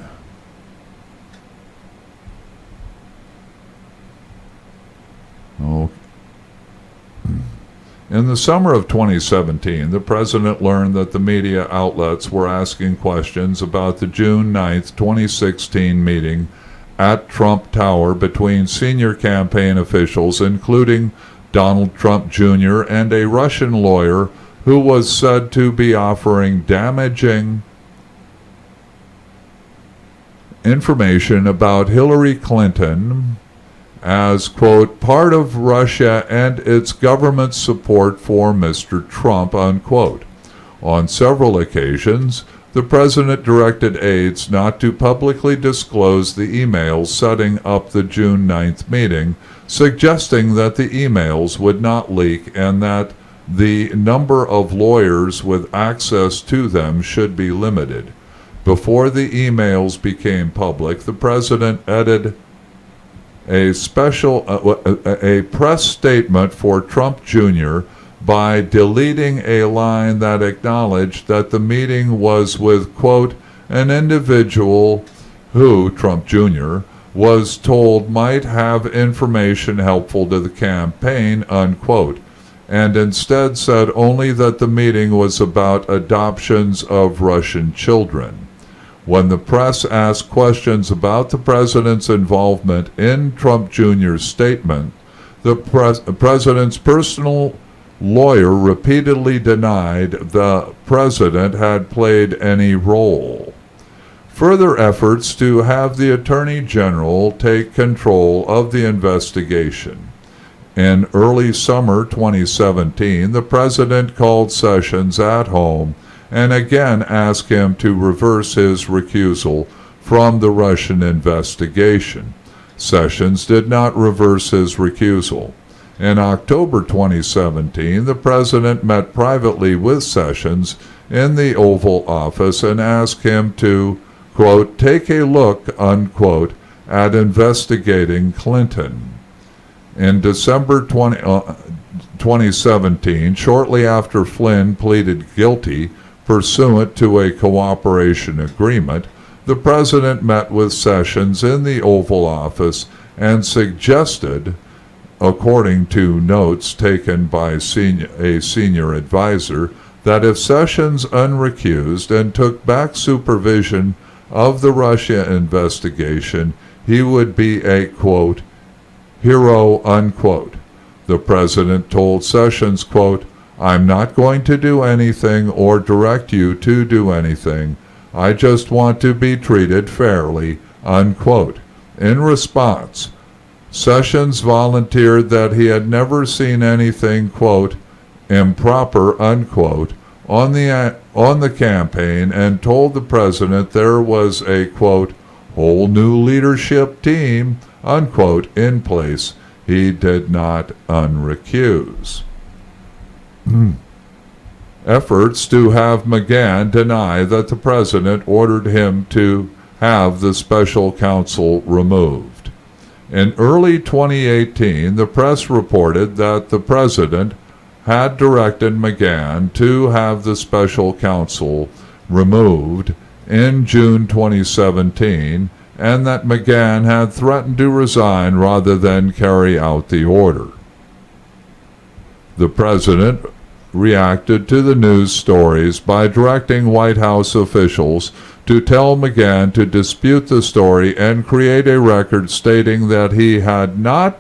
Oh. In the summer of 2017, the president learned that the media outlets were asking questions about the June 9, 2016 meeting at Trump Tower between senior campaign officials, including Donald Trump Jr. and a Russian lawyer who was said to be offering damaging information about Hillary Clinton as, quote, part of Russia and its government's support for Mr. Trump, unquote. On several occasions, the president directed aides not to publicly disclose the emails setting up the June 9th meeting, suggesting that the emails would not leak and that the number of lawyers with access to them should be limited. Before the emails became public, the president edited a press statement for Trump Jr. by deleting a line that acknowledged that the meeting was with, quote, an individual who, Trump Jr., was told might have information helpful to the campaign, unquote, and instead said only that the meeting was about adoptions of Russian children. When the press asked questions about the president's involvement in Trump Jr.'s statement, the president's personal lawyer repeatedly denied the president had played any role. Further efforts to have the Attorney General take control of the investigation. In early summer 2017, the president called Sessions at home and again asked him to reverse his recusal from the Russian investigation. Sessions did not reverse his recusal. In October 2017, the president met privately with Sessions in the Oval Office and asked him to, quote, take a look, unquote, at investigating Clinton. In December 2017, shortly after Flynn pleaded guilty pursuant to a cooperation agreement, the president met with Sessions in the Oval Office and suggested, according to notes taken by a senior advisor, that if Sessions unrecused and took back supervision of the Russia investigation, he would be a, quote, hero, unquote. The president told Sessions, quote, I'm not going to do anything or direct you to do anything. I just want to be treated fairly, unquote. In response, Sessions volunteered that he had never seen anything, quote, improper, unquote, on the campaign and told the president there was a, quote, whole new leadership team, unquote, in place. He did not unrecuse. Efforts to have McGahn deny that the president ordered him to have the special counsel removed. In early 2018, the press reported that the president had directed McGahn to have the special counsel removed in June 2017, and that McGahn had threatened to resign rather than carry out the order. The president reacted to the news stories by directing White House officials to tell McGahn to dispute the story and create a record stating that he had not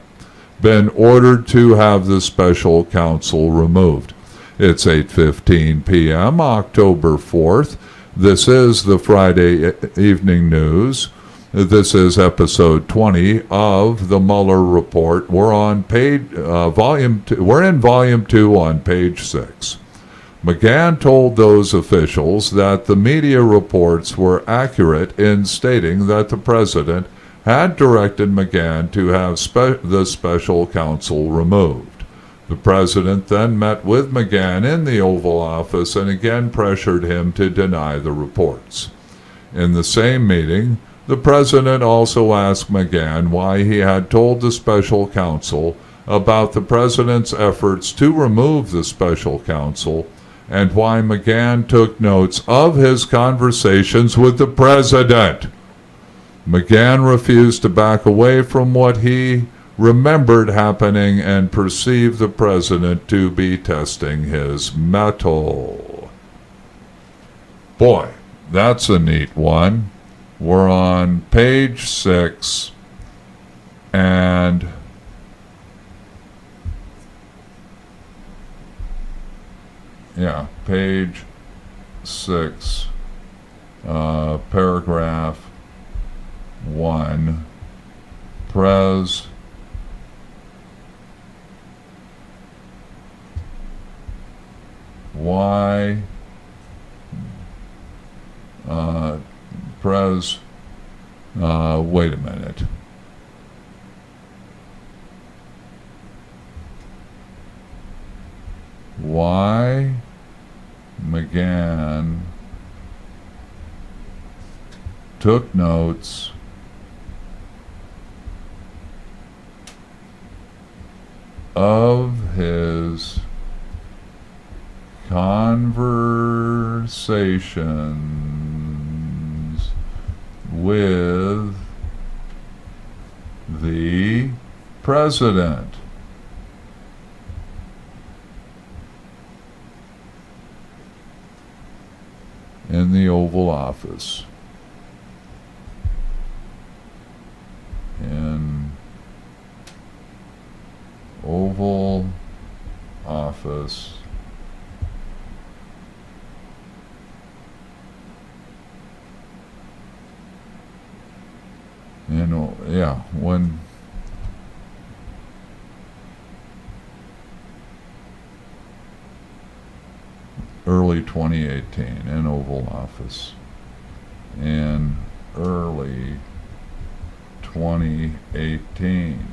been ordered to have the special counsel removed. It's 8:15 p.m., October 4th. This is the Friday Evening News. This is episode 20 of the Mueller Report. We're on volume 2. We're in volume 2 on page 6. McGahn told those officials that the media reports were accurate in stating that the president had directed McGahn to have the special counsel removed. The president then met with McGahn in the Oval Office and again pressured him to deny the reports. In the same meeting, the president also asked McGahn why he had told the special counsel about the president's efforts to remove the special counsel and why McGahn took notes of his conversations with the president. McGahn refused to back away from what he remembered happening and perceived the president to be testing his mettle. Boy, that's a neat one. We're on page 6, and page 6, paragraph 1, wait a minute. Why McGahn took notes of his conversations with the president. In the Oval Office. In Oval Office. When early 2018 in Oval Office. In early 2018.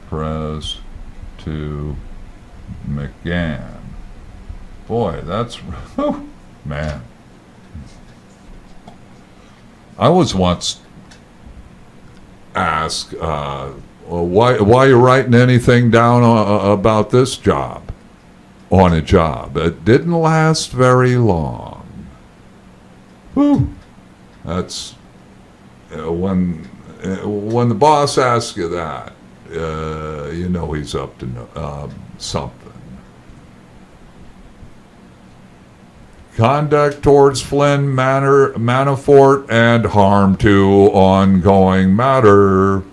Prez to McGahn. Boy, that's man. I was once asked, why you writing anything down about this job? On a job. It didn't last very long. Whew. That's when the boss asks you that, you know he's up to something. Conduct towards Flynn, Manafort, and harm to ongoing matter.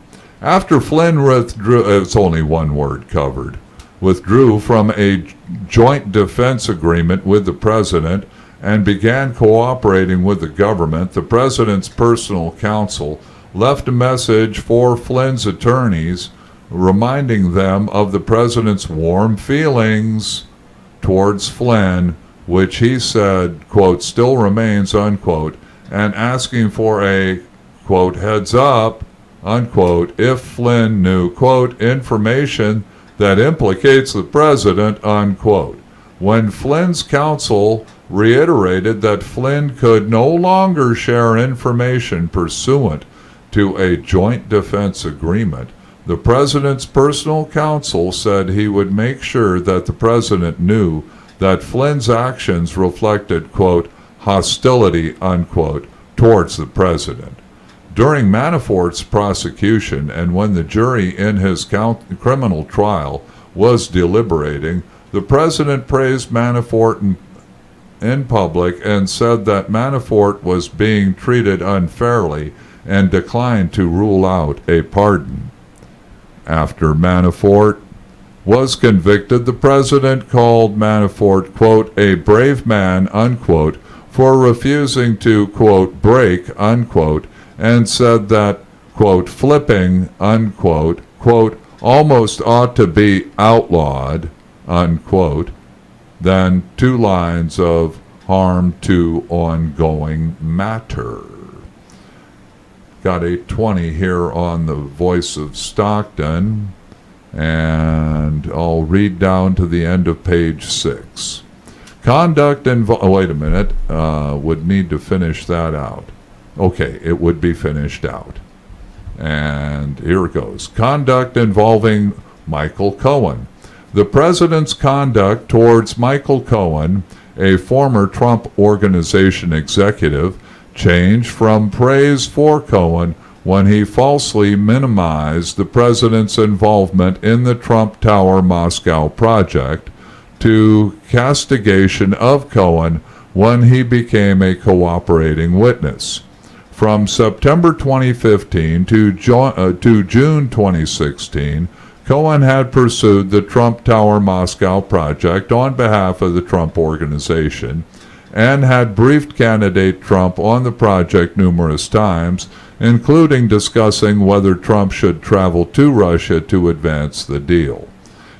After Flynn withdrew, it's only one word covered, withdrew from a joint defense agreement with the president and began cooperating with the government, the president's personal counsel left a message for Flynn's attorneys reminding them of the president's warm feelings towards Flynn, which he said, quote, still remains, unquote, and asking for a, quote, heads up, unquote, if Flynn knew, quote, information that implicates the president, unquote. When Flynn's counsel reiterated that Flynn could no longer share information pursuant to a joint defense agreement, the president's personal counsel said he would make sure that the president knew that Flynn's actions reflected, quote, hostility, unquote, towards the president. During Manafort's prosecution and when the jury in his criminal trial was deliberating, The president praised Manafort in public and said that Manafort was being treated unfairly and declined to rule out a pardon. After Manafort was convicted, the president called Manafort, quote, a brave man, unquote, for refusing to, quote, break, unquote, and said that, quote, flipping, unquote, quote, almost ought to be outlawed, unquote, than 2 lines of harm to ongoing matter. Got 8:20 here on the Voice of Stockton, and I'll read down to the end of page 6. Conduct wait a minute, would need to finish that out. Okay, it would be finished out. And here it goes. Conduct involving Michael Cohen. The president's conduct towards Michael Cohen, a former Trump Organization executive, changed from praise for Cohen when he falsely minimized the president's involvement in the Trump Tower Moscow project to castigation of Cohen when he became a cooperating witness. From September 2015 to June 2016, Cohen had pursued the Trump Tower Moscow project on behalf of the Trump Organization and had briefed candidate Trump on the project numerous times, including discussing whether Trump should travel to Russia to advance the deal.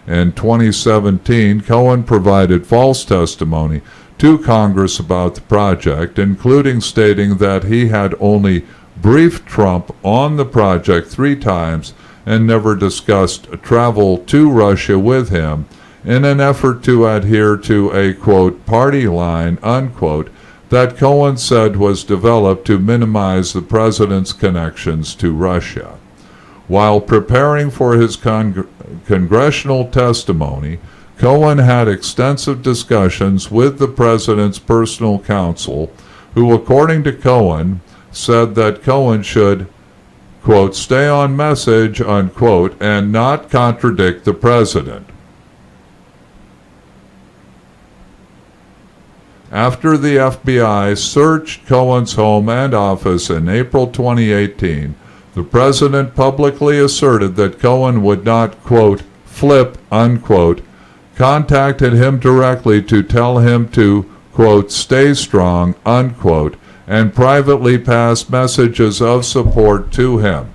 In 2017, Cohen provided false testimony to Congress about the project, including stating that he had only briefed Trump on the project 3 times and never discussed travel to Russia with him in an effort to adhere to a, quote, party line, unquote, that Cohen said was developed to minimize the president's connections to Russia. While preparing for his congressional testimony, Cohen had extensive discussions with the president's personal counsel, who, according to Cohen, said that Cohen should, quote, stay on message, unquote, and not contradict the president. After the FBI searched Cohen's home and office in April 2018, the president publicly asserted that Cohen would not, quote, flip, unquote, contacted him directly to tell him to, quote, stay strong, unquote, and privately passed messages of support to him.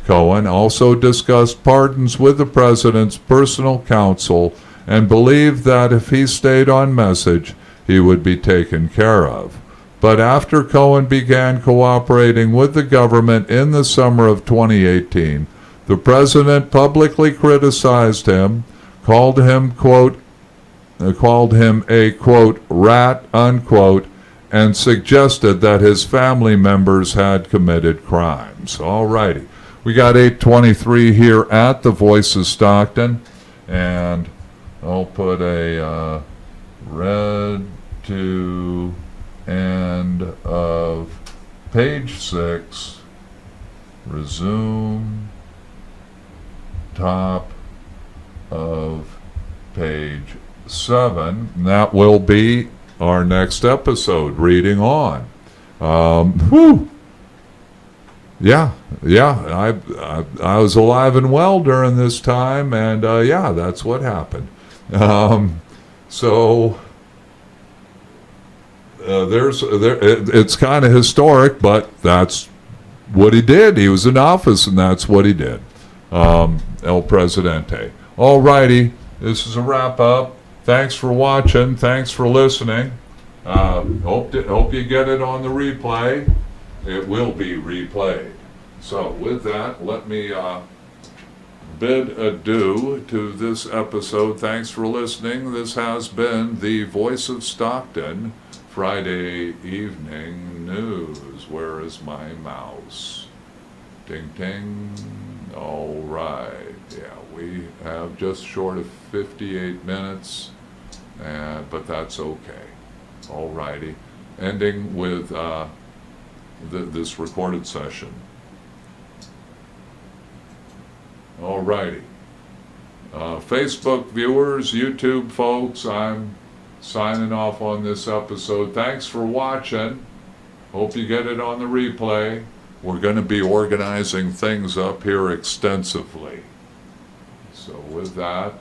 Cohen also discussed pardons with the president's personal counsel and believed that if he stayed on message, he would be taken care of. But after Cohen began cooperating with the government in the summer of 2018, the president publicly criticized him, called him a, quote, rat, unquote, and suggested that his family members had committed crimes. All righty. We got 8:23 here at the Voice of Stockton, and I'll put a read to end of page 6, resume top of page 7, and that will be our next episode, reading on. Yeah, I was alive and well during this time, and yeah, that's what happened. It's kind of historic, but that's what he did. He was in office, and that's what he did. El Presidente. All righty, this is a wrap up. Thanks for watching. Thanks for listening. Hope you get it on the replay. It will be replayed. So with that, let me bid adieu to this episode. Thanks for listening. This has been the Voice of Stockton Friday evening news. Where is my mouse? Ding, ding. All right. Yeah, we have just short of 58 minutes, but that's okay. All righty. Ending with this recorded session. All righty. Facebook viewers, YouTube folks, I'm signing off on this episode. Thanks for watching. Hope you get it on the replay. We're going to be organizing things up here extensively. So with that,